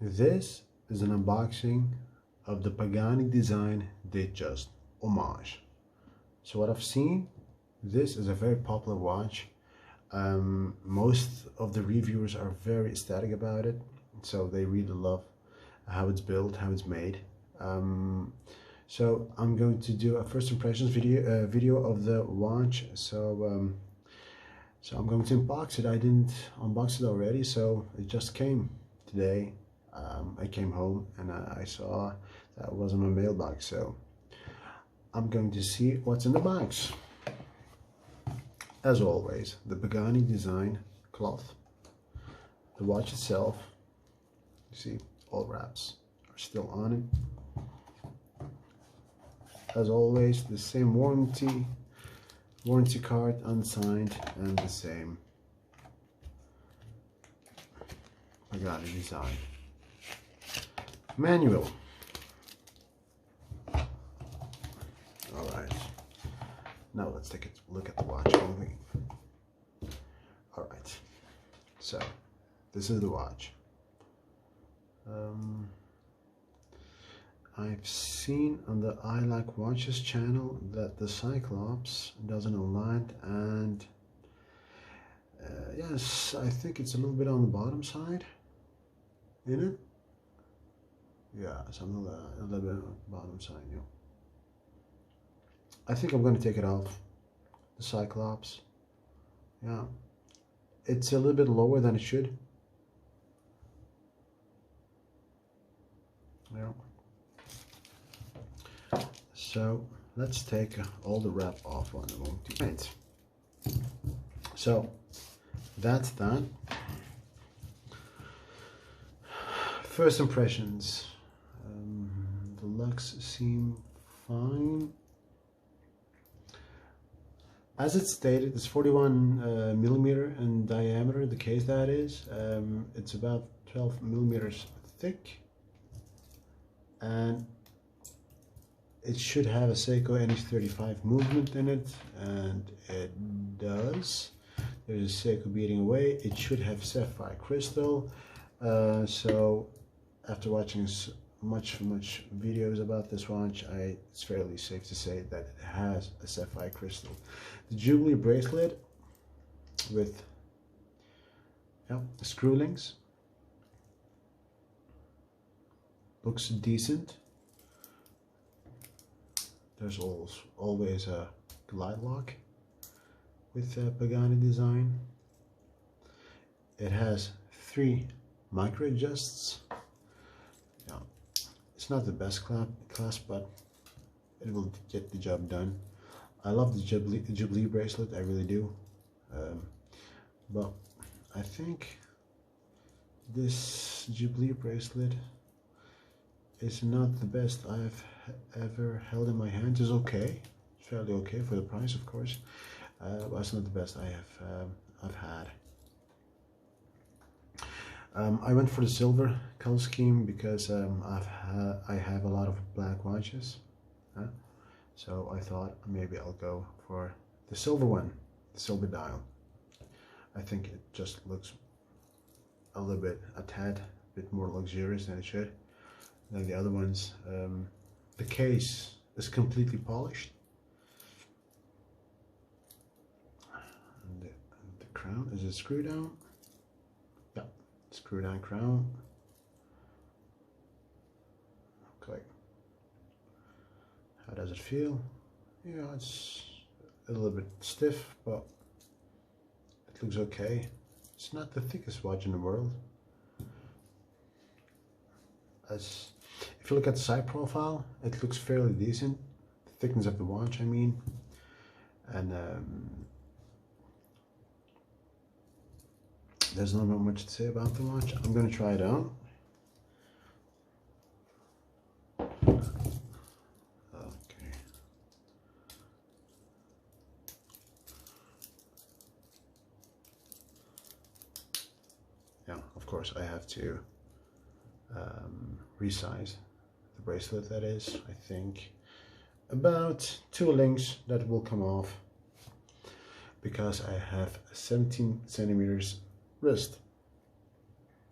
This is an unboxing of the Pagani Design Datejust homage. So what I've seen, this is a very popular watch. Most of the reviewers are very ecstatic about it, so they really love how it's built, how it's made. So I'm going to do a first impressions video of the watch. So I'm going to unbox it. I didn't unbox it already, so it just came today. I came home and I saw that it was in my mailbox, so I'm going to see what's in the box. As always, the Pagani Design cloth, the watch itself, you see all wraps are still on it. As always, the same warranty card unsigned, and the same Pagani Design manual. Alright, now let's take a look at the watch only. Alright, so this is the watch. I've seen on the I Like Watches channel that the Cyclops doesn't align, and yes, I think it's a little bit on the bottom side, isn't it? Yeah, something a little bit on the bottom side, yeah. I think I'm going to take it off, the Cyclops. Yeah, it's a little bit lower than it should. Yeah. So let's take all the wrap off on the moment. So that's that. First impressions. The Luxe seem fine. As it's stated, it's 41 millimeter in diameter, the case that is. It's about 12 millimeters thick, and it should have a Seiko NH35 movement in it, and it does. There's a Seiko beating away. It should have sapphire crystal. So after watching much videos about this watch, it's fairly safe to say that it has a sapphire crystal. The Jubilee bracelet with screw links looks decent. There's always a glide lock with Pagani Design. It has 3 micro adjusts. It's not the best clasp, but it will get the job done. I love the Jubilee bracelet, I really do. But I think this Jubilee bracelet is not the best I've ever held in my hands. It's okay, it's fairly okay for the price, of course, but it's not the best I've had. I went for the silver color scheme because I have a lot of black watches, so I thought maybe I'll go for the silver one, the silver dial. I think it just looks a tad bit more luxurious than it should, than the other ones. The case is completely polished, and the crown is a screw down. Yeah, screw down crown. Okay, how does it feel? Yeah, it's a little bit stiff, but it looks okay. It's not the thickest watch in the world. If you look at the side profile, it looks fairly decent. The thickness of the watch, I mean. And there's not much to say about the watch. I'm going to try it out. Okay. Yeah, of course I have to resize the bracelet. That is, I think, about 2 links that will come off, because I have 17 centimeters wrist.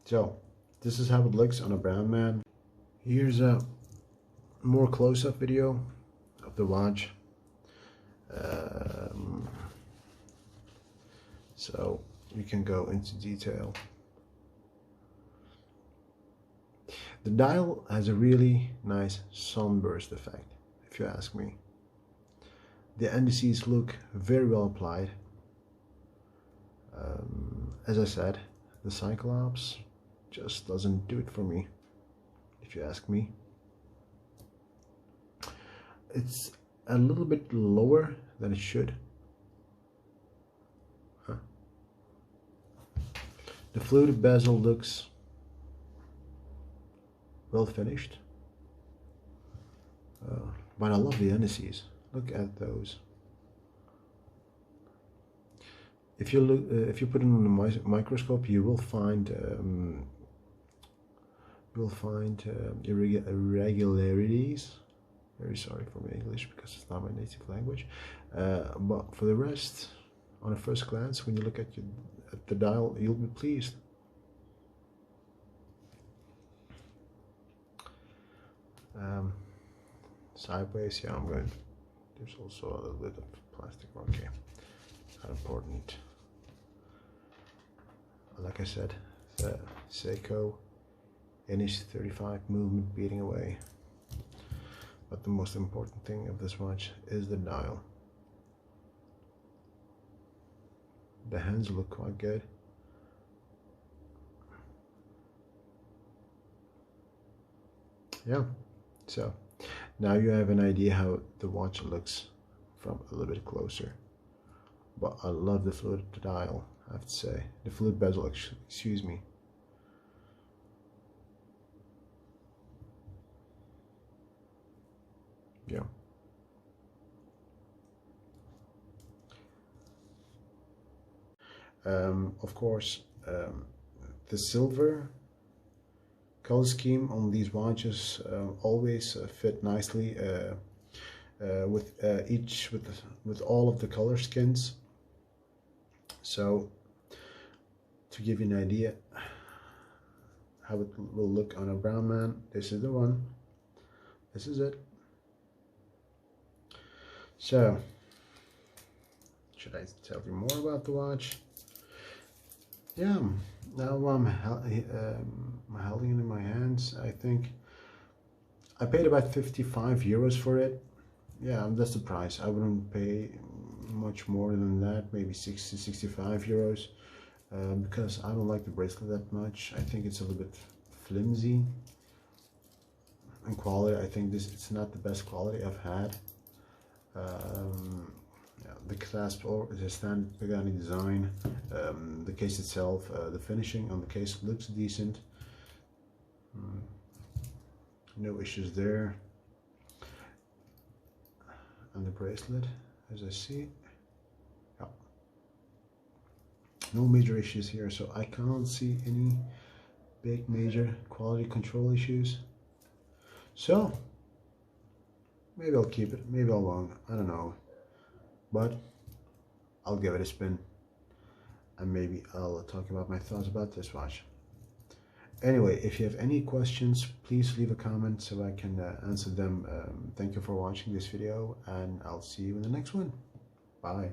So this is how it looks on a brown man. Here's a more close-up video of the watch. So we can go into detail. The dial has a really nice sunburst effect, if you ask me. The indices look very well applied. As I said, the Cyclops just doesn't do it for me, if you ask me. It's a little bit lower than it should. The fluted bezel looks well finished, but I love the indices. Look at those. If you look, if you put it on the microscope, you will find irregularities. Very sorry for my English because it's not my native language. But for the rest, on a first glance, when you look at the dial, you'll be pleased. Sideways, yeah, I'm going. There's also a little bit of plastic. Okay, not important. Like I said, the Seiko NH35 movement beating away. But the most important thing of this watch is the dial. The hands look quite good. Yeah, so now you have an idea how the watch looks from a little bit closer. But I love the fluid dial, I have to say. The fluid bezel, excuse me. Yeah. Of course, the silver color scheme on these watches always fit nicely with all of the color skins. So to give you an idea how it will look on a brown man, this is the one. This is it. So, should I tell you more about the watch? Yeah, now I'm holding it in my hands. I think I paid about 55 euros for it. Yeah, that's the price. I wouldn't pay much more than that, maybe 60, 65 euros, because I don't like the bracelet that much. I think it's a little bit flimsy. And quality, I think it's not the best quality I've had. Yeah, the clasp is a standard Pagani Design. The case itself, the finishing on the case looks decent. No issues there. And the bracelet, as I see, yeah, no major issues here. So I can't see any big major quality control issues. So maybe I'll keep it, maybe I won't, I don't know, but I'll give it a spin, and maybe I'll talk about my thoughts about this watch. Anyway, if you have any questions, please leave a comment so I can answer them. Thank you for watching this video, and I'll see you in the next one. Bye.